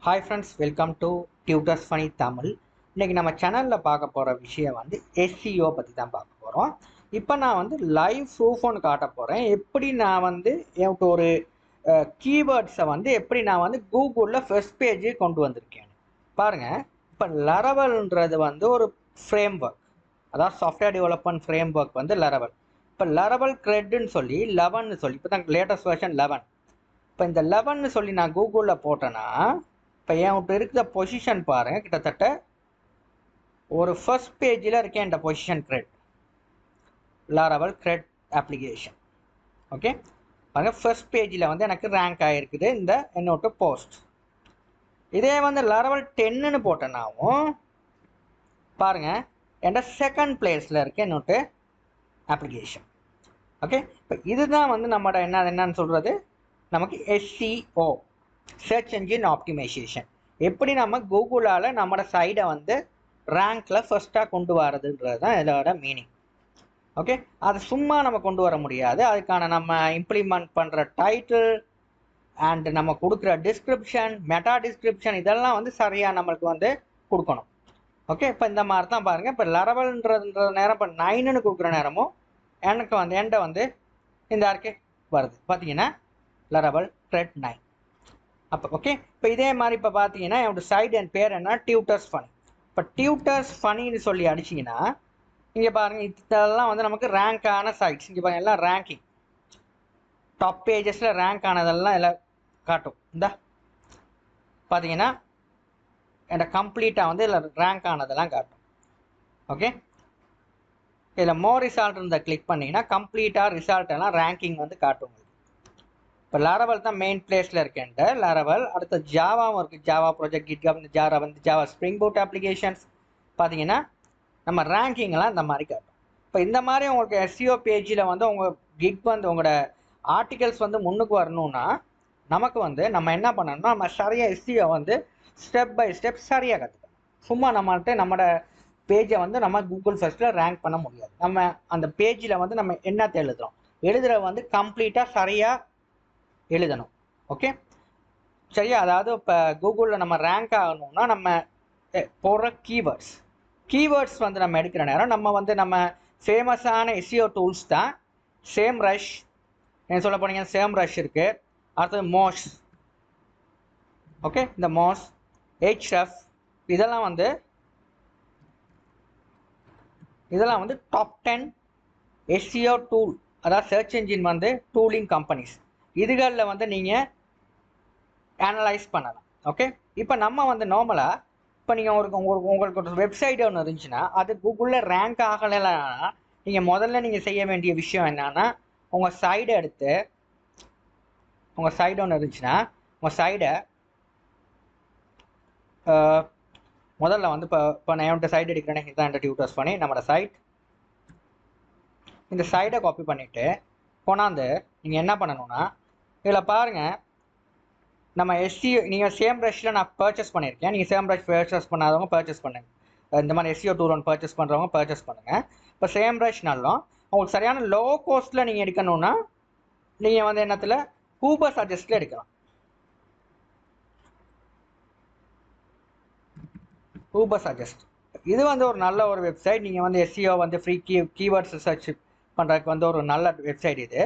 Hi friends, welcome to Tutors Funny Tamil. இன்னைக்கு நம்ம சேனலில் பார்க்க போகிற விஷயம் வந்து SEO பற்றி தான் பார்க்க போகிறோம். இப்போ நான் வந்து லைவ் ப்ரூஃப் ஒன்று காட்ட போகிறேன். எப்படி நான் வந்து எனக்கு ஒரு கீவேர்ட்ஸை வந்து எப்படி நான் வந்து கூகுளில் ஃபர்ஸ்ட் பேஜே கொண்டு வந்திருக்கேன் பாருங்கள். இப்போ லரவல்ன்றது வந்து ஒரு ஃப்ரேம் ஒர்க், அதாவது சாஃப்ட்வேர் டெவலப்மெண்ட் ஃப்ரேம் ஒர்க் வந்து லரவல். இப்போ லரவல் க்ரெட்னு சொல்லி 11 சொல்லி இப்போ தான் லேட்டஸ்ட் வெர்ஷன் 11. இப்போ இந்த 11 சொல்லி நான் கூகுளில் போட்டேன்னா இப்போ என்கிட்ட இருக்கிற பொசிஷன் பாருங்கள், கிட்டத்தட்ட ஒரு ஃபர்ஸ்ட் பேஜில் இருக்கேன் இந்த position grid Laravel grid application. Okay பாருங்கள், ஃபர்ஸ்ட் பேஜில் வந்து எனக்கு ரேங்க் ஆகிருக்குது இந்த என்னோட போஸ்ட். இதே வந்து லாரவல் 10ன்னு போட்டேன்னாவும் பாருங்கள் என்கிட்ட செகண்ட் பிளேஸில் இருக்க என்னோட அப்ளிகேஷன். ஓகே, இப்போ இதுதான் வந்து நம்மளோட என்னன்னு சொல்கிறது, நமக்கு SEO சர்ச் என்ஜின் ஆப்டிமைசேஷன். எப்படி நம்ம கூகுளால் நம்மளோட சைடை வந்து ரேங்க்கில் ஃபர்ஸ்ட்டாக கொண்டு வரதுன்றது தான் இதோட மீனிங். ஓகே, அது சும்மா நம்ம கொண்டு வர முடியாது. அதுக்கான நம்ம இம்ப்ளிமெண்ட் பண்ணுற டைட்டில் அண்ட் நம்ம கொடுக்குற டிஸ்கிரிப்ஷன், மெட்டா டிஸ்கிரிப்ஷன் இதெல்லாம் வந்து சரியாக நம்மளுக்கு வந்து கொடுக்கணும். ஓகே, இப்போ இந்த மாதிரி தான் பாருங்கள். இப்போ லரவல்ன்ற நேரம் இப்போ 9ன்னு கொடுக்குற நேரமும் எனக்கு வந்து என்கிட்ட வந்து இந்த அறிக்கை வருது பார்த்தீங்கன்னா லரவல் க்ரெட் 9. அப்போ ஓகே, இப்போ இதே மாதிரி இப்போ பார்த்தீங்கன்னா என்னோட சைட் என் பேர் என்ன, டியூட்டர்ஸ் ஃபனி. இப்போ டியூட்டர்ஸ் ஃபனின்னு சொல்லி அடிச்சிங்கன்னா இங்கே பாருங்கள், இதெல்லாம் வந்து நமக்கு ரேங்க் ஆன சைட்ஸ். இங்கே பாருங்கள், எல்லாம் ரேங்கிங் டாப் பேஜஸில் ரேங்க் ஆனதெல்லாம் எல்லாம் காட்டும். இந்த பார்த்தீங்கன்னா என்னோட கம்ப்ளீட்டாக வந்து இதில் ரேங்க் ஆனதெல்லாம் காட்டும். ஓகே, இதில் மோர் ரிசால்ட் இருந்தால் கிளிக் பண்ணிங்கன்னா கம்ப்ளீட்டாக ரிசால்ட் எல்லாம் ரேங்கிங் வந்து காட்டும். இப்போ லாரவல் தான் மெயின் பிளேஸில் இருக்கேன்ட்டு லாரவல். அடுத்த ஜாவாவும் இருக்குது, ஜாவா ப்ராஜெக்ட், கிட்ஹப், இந்த ஜாவா ஸ்ப்ரிங் பூட் அப்ளிகேஷன்ஸ் பார்த்தீங்கன்னா நம்ம ரேங்கிங்லாம் இந்த மாதிரி காட்டும். இப்போ இந்த மாதிரி உங்களுக்கு SEO பேஜில் வந்து உங்கள் கிக் வந்து உங்களோட ஆர்டிகல்ஸ் வந்து முன்னுக்கு வரணும்னா நமக்கு வந்து நம்ம என்ன பண்ணணும்னா நம்ம சரியாக SEO வந்து ஸ்டெப் பை ஸ்டெப் சரியாக கற்றுக்கணும். சும்மா நம்மளோட பேஜை வந்து நம்ம கூகுள் ஃபர்ஸ்ட்டில் ரேங்க் பண்ண முடியாது. நம்ம அந்த பேஜில் வந்து நம்ம என்னத்தை எழுதுகிற வந்து கம்ப்ளீட்டாக சரியாக எழுதணும். ஓகே சரியா, அதாவது இப்போ கூகுளில் நம்ம ரேங்க் ஆகணும்னா நம்ம போடுற கீவேர்ட்ஸ் வந்து நம்ம எடுக்கிற நேரம் நம்ம வந்து நம்ம ஃபேமஸான SEO டூல்ஸ் தான் சேம் ரஷ், என்ன சொல்ல போனீங்கன்னா சேம் ரஷ் இருக்குது. அடுத்தது மோஸ். ஓகே, இந்த மோஸ், Href இதெல்லாம் வந்து டாப் 10 SEO டூல், அதாவது சர்ச் என்ஜின் வந்து டூலிங் கம்பெனிஸ். இதுகளில் வந்து நீங்கள் அனலைஸ் பண்ணலாம். ஓகே, இப்போ நம்ம வந்து நார்மலாக இப்போ நீங்கள் உங்களுக்கு ஒரு வெப்சைட் ஒன்று இருந்துச்சுன்னா அது கூகுளில் ரேங்க் ஆகலைன்னா நீங்கள் முதல்ல நீங்கள் செய்ய வேண்டிய விஷயம் என்னன்னா, உங்கள் சைடை எடுத்து, உங்கள் சைடு ஒன்று இருந்துச்சுன்னா உங்கள் சைடை முதல்ல வந்து இப்போ நான் என்கிட்ட சைட் எடுக்கிறேன், இதுதான் என்கிட்ட டியூட்டர்ஸ் பண்ணி நம்மளோட சைட். இந்த சைடை காப்பி பண்ணிவிட்டு கொண்டாந்து நீங்கள் என்ன பண்ணணும்னா இதில் பாருங்கள், நம்ம SEO நீங்கள் சேம் ப்ரஷில் நான் பர்ச்சேஸ் பண்ணியிருக்கேன். நீங்கள் சேம் ப்ரஷ் பர்ச்சேஸ் பண்ணாதவங்க பர்ச்சேஸ் பண்ணுங்கள். இந்த மாதிரி SEO டூல் ஒன்று பர்ச்சேஸ் பண்ணுறவங்க பர்ச்சேஸ் பண்ணுங்கள். இப்போ சேம் ப்ரஷ்னாலும் உங்களுக்கு சரியான லோ கோஸ்ட்டில் நீங்கள் எடுக்கணும்னா நீங்கள் வந்து என்னத்தில் ஊபர் சஜஸ்ட்டில் எடுக்கலாம். ஊபர் சஜஸ்ட் இது வந்து ஒரு நல்ல ஒரு வெப்சைட். நீங்கள் வந்து SEO வந்து ஃப்ரீ கீவேர்ட்ஸ் சர்ச் பண்ணுறதுக்கு வந்து ஒரு நல்ல வெப்சைட் இது.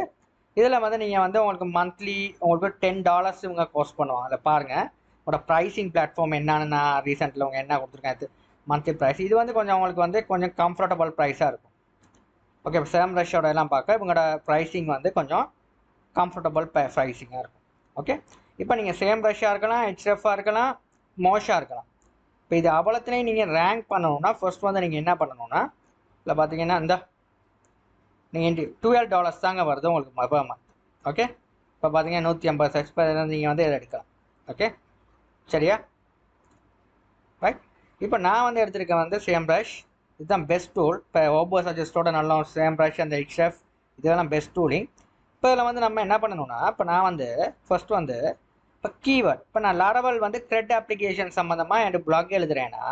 இதில் வந்து நீங்கள் வந்து உங்களுக்கு மந்த்லி உங்களுக்கு $10 இவங்க கோஸ்ட் பண்ணுவாங்க. அதில் பாருங்கள் உங்களோட ப்ரைஸிங் பிளாட்ஃபார்ம் என்னன்னு நான் ரீசெண்டில் உங்கள் என்ன கொடுத்துருக்கேன், இது மந்த்லி ப்ரைஸ். இது வந்து கொஞ்சம் உங்களுக்கு வந்து கொஞ்சம் கம்ஃபர்டபுள் ப்ரைஸாக இருக்கும். ஓகே, இப்போ சேம் ரஷ்ஷோட எல்லாம் பார்க்க இவங்களோட ப்ரைஸிங் வந்து கொஞ்சம் கம்ஃபர்டபுள் ப்ரைஸிங்காக இருக்கும். ஓகே, இப்போ நீங்கள் சேம் ரஷ்ஷாக இருக்கலாம், Hrefஆக இருக்கலாம், மோஷாக இருக்கலாம். இப்போ இது அவ்வளோத்துலேயும் நீங்கள் ரேங்க் பண்ணணும்னா ஃபர்ஸ்ட் வந்து நீங்கள் என்ன பண்ணணும்னா இல்லை பார்த்தீங்கன்னா இந்த நீங்கள் $12 தாங்க வருது உங்களுக்கு மொபைல் மந்த். ஓகே, இப்போ பார்த்தீங்கன்னா 150 சர்ச் நீங்கள் வந்து இதை எடுக்கலாம். ஓகே சரியா, ரைட். இப்போ நான் வந்து எடுத்திருக்கேன் வந்து சேம் ப்ரஷ், இதுதான் பெஸ்ட் டூல். இப்போ ஓபர் சஜஸ்டோட நல்ல சேம் ப்ரஷ், அந்த Href இதெல்லாம் பெஸ்ட் டூலிங். இப்போ இதில் வந்து நம்ம என்ன பண்ணணும்னா இப்போ நான் வந்து ஃபர்ஸ்ட் வந்து இப்போ கீவேர்ட், இப்போ நான் லாரவல் வந்து க்ரெட் அப்ளிகேஷன் சம்மந்தமாக எனக்கு பிளாக் எழுதுறேன்னா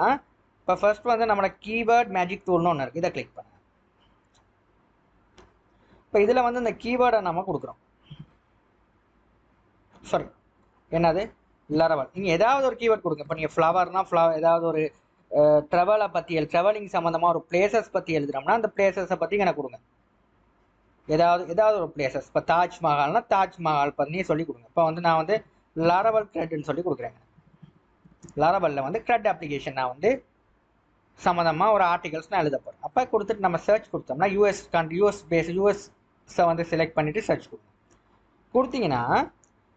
இப்போ ஃபர்ஸ்ட் வந்து நம்மளோட கீவேர்ட் மேஜிக் டூல்னு ஒன்று இருக்குது, இதை கிளிக் பண்ணுங்க. இப்போ இதில் வந்து இந்த கீவேர்டை நம்ம கொடுக்குறோம். சாரி என்னது லரவல். நீங்கள் ஏதாவது ஒரு கீவேர்ட் கொடுங்க. இப்போ நீங்கள் ஃப்ளவர்னா ஏதாவது ஒரு ட்ராவலை பற்றி ட்ராவலிங் சம்மந்தமாக ஒரு பிளேசஸ் பற்றி எழுதுறோம்னா அந்த பிளேசஸை பற்றி எனக்கு கொடுங்க. ஏதாவது ஒரு பிளேசஸ். இப்போ தாஜ்மஹால்னா தாஜ்மஹால் பற்றி சொல்லி கொடுங்க. இப்போ வந்து நான் வந்து லரவல் க்ரெட்னு சொல்லி கொடுக்குறேங்க. லரவலில் வந்து க்ரெட் அப்ளிகேஷன் நான் வந்து சம்மந்தமாக ஒரு ஆர்டிகல்ஸ் நான் எழுத போகிறேன். அப்போ கொடுத்துட்டு நம்ம சர்ச் கொடுத்தோம்னா யூஎஸை வந்து செலக்ட் பண்ணிவிட்டு சர்ச் கொடுங்க. கொடுத்தீங்கன்னா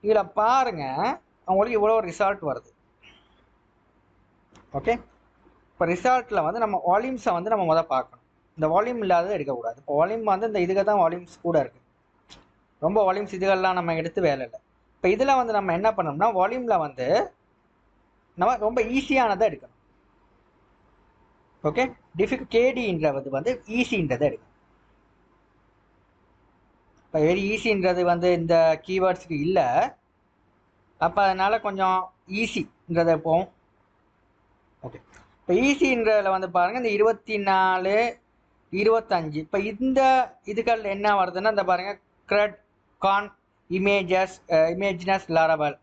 இதில் பாருங்கள் உங்களுக்கு இவ்வளோ ரிசல்ட் வருது. ஓகே, இப்போ ரிசல்ட்டில் வந்து நம்ம வால்யூம்ஸை வந்து நம்ம முதல் பார்க்கணும். இந்த வால்யூம் இல்லாததை எடுக்கக்கூடாது. இப்போ வால்யூம் வந்து இந்த இதுக்கு தான் வால்யூம்ஸ் கூட இருக்குது. ரொம்ப வால்யூம்ஸ் இதுகள்லாம் நம்ம எடுத்து வேலை இல்லை. இப்போ இதில் வந்து நம்ம என்ன பண்ணோம்னா வால்யூமில் வந்து நம்ம ரொம்ப ஈஸியானதை எடுக்கணும். ஓகே, கேடின்றது வந்து ஈஸின்றதை எடுக்கணும். இப்போ வெரி ஈஸின்றது வந்து இந்த கீவேர்ட்ஸுக்கு இல்லை. அப்போ அதனால் கொஞ்சம் ஈஸின்றதை போகும். ஓகே, இப்போ ஈஸின்றதில் வந்து பாருங்கள் இந்த 24 25. இப்போ இந்த இதுகள் என்ன வருதுன்னா இந்த பாருங்கள் க்ரெட் கான் இமேஜ்னஸ் லாரவல்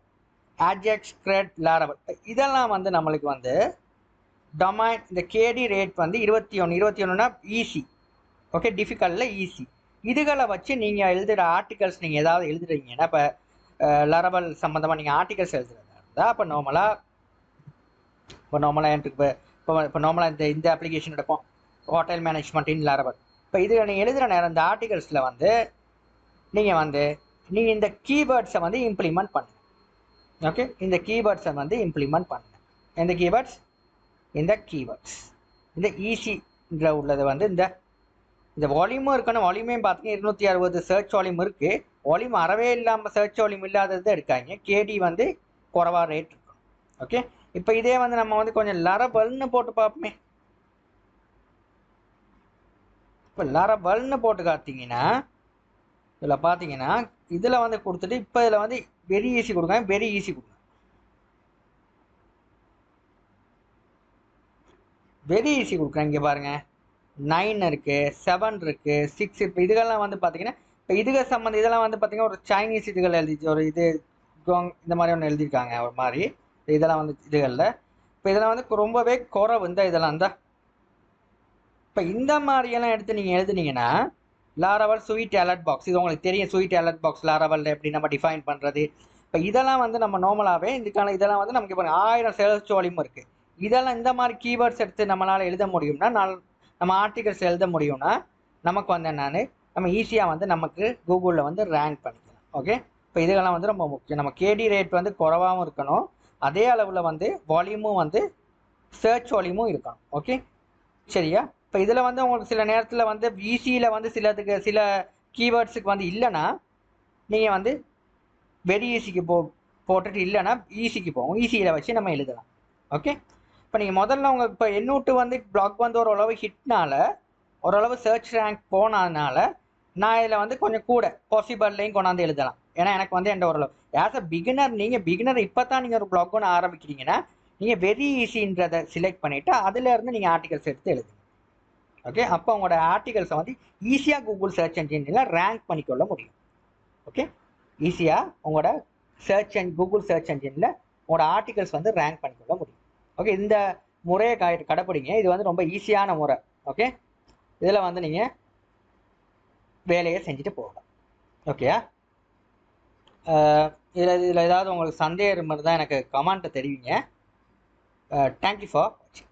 ஆஜெக்ஸ் க்ரெட் லாரவல் இதெல்லாம் வந்து நம்மளுக்கு வந்து டொமைன் இந்த கேடி ரேட் வந்து 21னா ஈஸி. ஓகே, டிஃபிகல்ட்டில் ஈஸி. இதுகளை வச்சு நீங்கள் எழுதுகிற ஆர்டிகல்ஸ் நீங்கள் ஏதாவது எழுதுறீங்கன்னா இப்போ லரவல் சம்மந்தமாக நீங்கள் ஆர்டிகல்ஸ் எழுதுறதா இருந்தால் இப்போ நார்மலாக எனக்கு இப்போ நார்மலாக இந்த அப்ளிகேஷன் எடுப்போம் ஹோட்டல் மேனேஜ்மெண்ட் இன் லரவல். இப்போ இது நீங்கள் எழுதுகிற நேரம் இந்த ஆர்டிகல்ஸில் வந்து நீங்கள் இந்த கீவேர்ட்ஸை வந்து இம்ப்ளிமெண்ட் பண்ணுங்கள். ஓகே, இந்த கீவேர்ட்ஸை வந்து இம்ப்ளிமெண்ட் பண்ணுங்கள். இந்த கீவேர்ட்ஸ் இந்த ஈஸின்ற உள்ளது வந்து இந்த வால்யூமும் இருக்கணும். வால்யூமையும் பார்த்தீங்கன்னா 260 சர்ச் வால்யூம் இருக்குது. வால்யூம் அறவே இல்லாமல் சர்ச் வால்யூம் இல்லாதது இருக்காங்க. கேடி வந்து குறைவாக ரேட் இருக்கணும். ஓகே, இப்போ இதே வந்து நம்ம வந்து கொஞ்சம் லரவல்னு போட்டு பார்ப்போமே. இப்போ லரவல்னு போட்டு பார்த்தீங்கன்னா இதில் பார்த்தீங்கன்னா இதில் வந்து கொடுத்துட்டு இப்போ இதில் வந்து வெரி ஈஸி கொடுங்க. வெரி ஈஸி கொடுங்க. வெரி ஈஸி கொடுக்குறேன். இங்கே பாருங்கள் 9 இருக்குது, 7 இருக்குது, 6. இப்போ இதுகள்லாம் வந்து பார்த்தீங்கன்னா இப்போ இதுகள் சம்மந்தம் இதெல்லாம் வந்து பார்த்தீங்கன்னா ஒரு சைனீஸ் இதுகள் எழுதிச்சு ஒரு இது இந்த மாதிரி ஒன்று எழுதியிருக்காங்க ஒரு மாதிரி. இதெல்லாம் வந்து இதுகளில் இப்போ இதெல்லாம் வந்து ரொம்பவே குறைவு இந்த இதெல்லாம் தான். இப்போ இந்த மாதிரியெல்லாம் எடுத்து நீங்கள் எழுதுனீங்கன்னா லாரவல் ஸ்வீட் அலர்ட் பாக்ஸ் இது உங்களுக்கு தெரியும். ஸ்வீட் அலர்ட் பாக்ஸ் லாரவல் எப்படி நம்ம டிஃபைன் பண்ணுறது. இப்போ இதெல்லாம் வந்து நம்ம நார்மலாகவே இதெல்லாம் வந்து நமக்கு இப்போ 1000 சர்ச் வால்யூம் இருக்குது. இதெல்லாம் இந்த மாதிரி கீவேர்ட்ஸ் எடுத்து நம்மளால் எழுத முடியும்னா நம்ம ஆர்டிகல்ஸ் எழுத முடியும்னா நமக்கு வந்து நம்ம ஈஸியாக வந்து நமக்கு கூகுளில் வந்து ரேங்க் பண்ணிக்கலாம். ஓகே, இப்போ இதுகெல்லாம் வந்து ரொம்ப முக்கியம். நம்ம கேடி ரேட் வந்து குறைவாகவும் இருக்கணும். அதே அளவில் வந்து வால்யூமும் வந்து சர்ச் வால்யூமும் இருக்கணும். ஓகே, சரியா? இப்போ இதில் வந்து உங்களுக்கு சில நேரத்தில் வந்து ஈஸியில் வந்து சில கீவேர்ட்ஸுக்கு வந்து இல்லைன்னா நீங்கள் வந்து வெரி ஈஸிக்கு போட்டுட்டு இல்லைன்னா ஈஸிக்கு போகும். ஈஸியில் வச்சு நம்ம எழுதலாம். ஓகே, இப்போ நீங்கள் முதல்ல உங்களுக்கு இப்போ என்னூட்டு வந்து பிளாக் வந்து ஓரளவு ஹிட்னால ஓரளவு சர்ச் ரேங்க் போனதுனால நான் இதில் வந்து கொஞ்சம் கூட பாசிபிள்லையும் கொண்டாந்து எழுதலாம். ஏன்னா எனக்கு வந்து எந்த ஓரளவு ஆஸ் அ பிகினர் இப்போ தான் நீங்கள் ஒரு பிளாக் ஒன்று ஆரம்பிக்கிறீங்கன்னா நீங்கள் வெரி ஈஸின்றதை செலக்ட் பண்ணிவிட்டு அதிலேருந்து நீங்கள் ஆர்டிகல்ஸ் எடுத்து எழுதுங்க. ஓகே, அப்போ உங்களோட ஆர்டிகல்ஸை வந்து ஈஸியாக கூகுள் சர்ச் என்ஜினில் ரேங்க் பண்ணிக்கொள்ள முடியும். ஓகே, ஈஸியாக உங்களோட கூகுள் சர்ச் என்ஜினில் உங்களோட ஆர்டிகல்ஸ் வந்து ரேங்க் பண்ணிக்கொள்ள முடியும். ஓகே, இந்த முறையை கடைப்பிடிங்க. இது வந்து ரொம்ப ஈஸியான முறை. ஓகே, இதில் வந்து நீங்கள் வேலையை செஞ்சுட்டு போகலாம். ஓகேயா? இதில் ஏதாவது உங்களுக்கு சந்தேகம் இருந்தால் எனக்கு கமெண்ட்டை தெரிவிங்க. தேங்க்யூ ஃபார் வாட்சிங்.